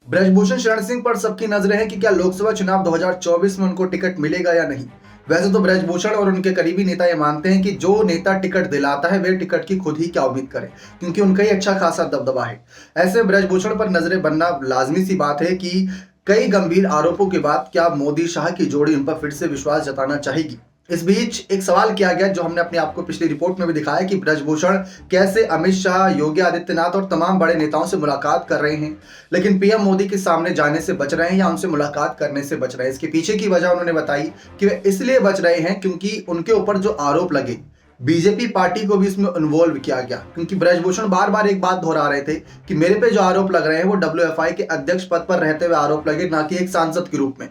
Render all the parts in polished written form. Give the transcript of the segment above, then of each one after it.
ब्रजभूषण शरण सिंह पर सबकी नजरें हैं कि क्या लोकसभा चुनाव 2024 में उनको टिकट मिलेगा या नहीं। वैसे तो ब्रजभूषण और उनके करीबी नेता ये मानते हैं कि जो नेता टिकट दिलाता है वे टिकट की खुद ही क्या उम्मीद करे, क्योंकि उनका ही अच्छा खासा दबदबा है। ऐसे ब्रजभूषण पर नजरें बनना लाजमी सी बात है कि कई गंभीर आरोपों के बाद क्या मोदी शाह की जोड़ी उन पर फिर से विश्वास जताना चाहेगी। इस बीच एक सवाल किया गया जो हमने अपने आपको पिछली रिपोर्ट में भी दिखाया कि ब्रजभूषण कैसे अमित शाह, योगी आदित्यनाथ और तमाम बड़े नेताओं से मुलाकात कर रहे हैं, लेकिन पीएम मोदी के सामने जाने से बच रहे हैं या उनसे मुलाकात करने से बच रहे हैं। इसके पीछे की वजह उन्होंने बताई कि वे इसलिए बच रहे हैं क्योंकि उनके ऊपर जो आरोप लगे, बीजेपी पार्टी को भी इसमें इन्वॉल्व किया गया। क्योंकि ब्रजभूषण बार बार एक बात दोहरा रहे थे कि मेरे पे जो आरोप लग रहे हैं वो डब्ल्यूएफआई के अध्यक्ष पद पर रहते हुए आरोप लगे, ना कि एक सांसद के रूप में।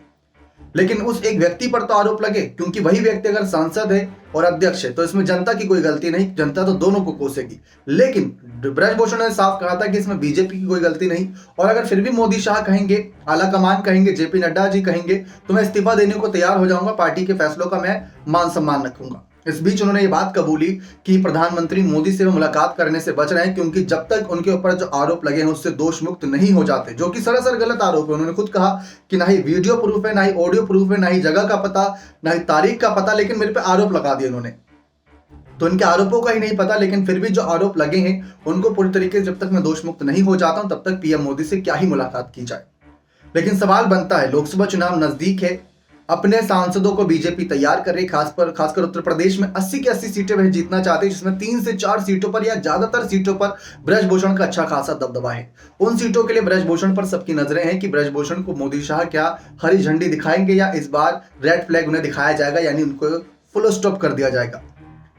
लेकिन उस एक व्यक्ति पर तो आरोप लगे, क्योंकि वही व्यक्ति अगर सांसद है और अध्यक्ष है तो इसमें जनता की कोई गलती नहीं, जनता तो दोनों को कोसेगी। लेकिन ब्रजभूषण ने साफ कहा था कि इसमें बीजेपी की कोई गलती नहीं, और अगर फिर भी मोदी शाह कहेंगे, आला कमान कहेंगे, जेपी नड्डा जी कहेंगे तो मैं इस्तीफा देने को तैयार हो जाऊंगा, पार्टी के फैसलों का मैं मान सम्मान रखूंगा। इस बीच उन्होंने ये बात कबूली कि प्रधानमंत्री मोदी से वो मुलाकात करने से बच रहे हैं क्योंकि जब तक उनके ऊपर जो आरोप लगे हैं उससे दोष मुक्त नहीं हो जाते, जो कि सरासर गलत आरोप है। उन्होंने खुद कहा कि ना ही वीडियो प्रूफ है, ना ही ऑडियो प्रूफ है, ना ही जगह का पता, ना ही तारीख का पता, लेकिन मेरे पे आरोप लगा दिए उन्होंने। तो इनके आरोपों का ही नहीं पता, लेकिन फिर भी जो आरोप लगे हैं उनको पूरी तरीके से जब तक मैं दोष मुक्त नहीं हो जाता हूं तब तक पीएम मोदी से क्या ही मुलाकात की जाए। लेकिन सवाल बनता है, लोकसभा चुनाव नजदीक है, अपने सांसदों को बीजेपी तैयार कर रही, खासकर उत्तर प्रदेश में 80 की 80 सीटें वह जीतना चाहते हैं, जिसमें 3 से 4 सीटों पर या ज्यादातर सीटों पर ब्रजभूषण का अच्छा खासा दबदबा है। उन सीटों के लिए ब्रजभूषण पर सबकी नजरें हैं कि ब्रजभूषण को मोदी शाह क्या हरी झंडी दिखाएंगे या इस बार रेड फ्लैग उन्हें दिखाया जाएगा, यानी उनको फुल स्टॉप कर दिया जाएगा।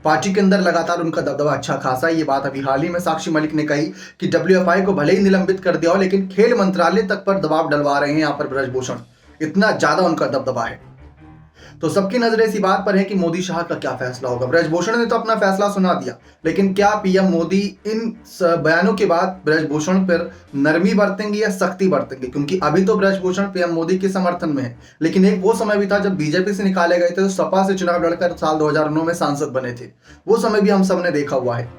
पार्टी के अंदर लगातार उनका दबदबा अच्छा खासा है। ये बात अभी हाल ही में साक्षी मलिक ने कही कि डब्ल्यूएफआई को भले ही निलंबित कर दिया हो, लेकिन खेल मंत्रालय तक पर दबाव डलवा रहे हैं यहाँ पर ब्रजभूषण, इतना ज्यादा उनका दबदबा है। तो सबकी नजरें इसी बात पर है कि मोदी शाह का क्या फैसला होगा। ब्रजभूषण ने तो अपना फैसला सुना दिया, लेकिन क्या पीएम मोदी इन बयानों के बाद ब्रजभूषण पर नरमी बरतेंगे या सख्ती बरतेंगे, क्योंकि अभी तो ब्रजभूषण पीएम मोदी के समर्थन में है, लेकिन एक वो समय भी था जब बीजेपी से निकाले गए थे तो सपा से चुनाव लड़कर साल 2009 में सांसद बने थे। वो समय भी हम सबने देखा हुआ है,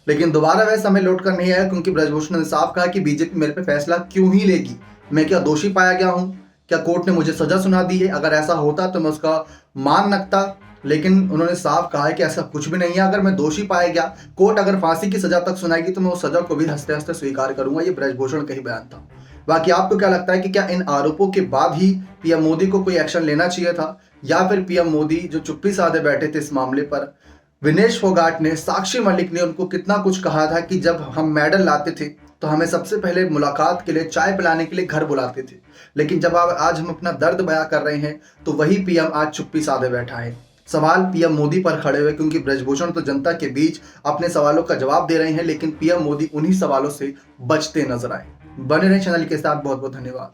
लेकिन दोबारा वह समय लौट कर नहीं आया, क्योंकि ब्रजभूषण ने साफ कहा कि बीजेपी मेरे पे फैसला क्यों ही लेगी, मैं क्या दोषी पाया गया हूं, क्या कोर्ट ने मुझे सजा सुना दी है, अगर ऐसा होता तो मैं उसका मान रखता। लेकिन उन्होंने साफ कहा है कि ऐसा कुछ भी नहीं है, अगर मैं दोषी पाया गया, कोर्ट अगर फांसी की सजा तक सुनाएगी तो मैं उस सजा को भी हंसते हंसते स्वीकार करूंगा। ये ब्रजभूषण का ही बयान था। बाकी आपको क्या लगता है कि क्या इन आरोपों के बाद ही पीएम मोदी को कोई एक्शन लेना चाहिए था, या फिर पीएम मोदी जो चुप्पी साधे बैठे थे इस मामले पर, विनेश फोगाट ने, साक्षी मलिक ने उनको कितना कुछ कहा था कि जब हम मेडल लाते थे तो हमें सबसे पहले मुलाकात के लिए, चाय पिलाने के लिए घर बुलाते थे, लेकिन जब आज हम अपना दर्द बयां कर रहे हैं तो वही पीएम आज चुप्पी साधे बैठा है। सवाल पीएम मोदी पर खड़े हुए, क्योंकि ब्रजभूषण तो जनता के बीच अपने सवालों का जवाब दे रहे हैं, लेकिन पीएम मोदी उन्हीं सवालों से बचते नजर आए। बने रहे चैनल के साथ, बहुत बहुत धन्यवाद।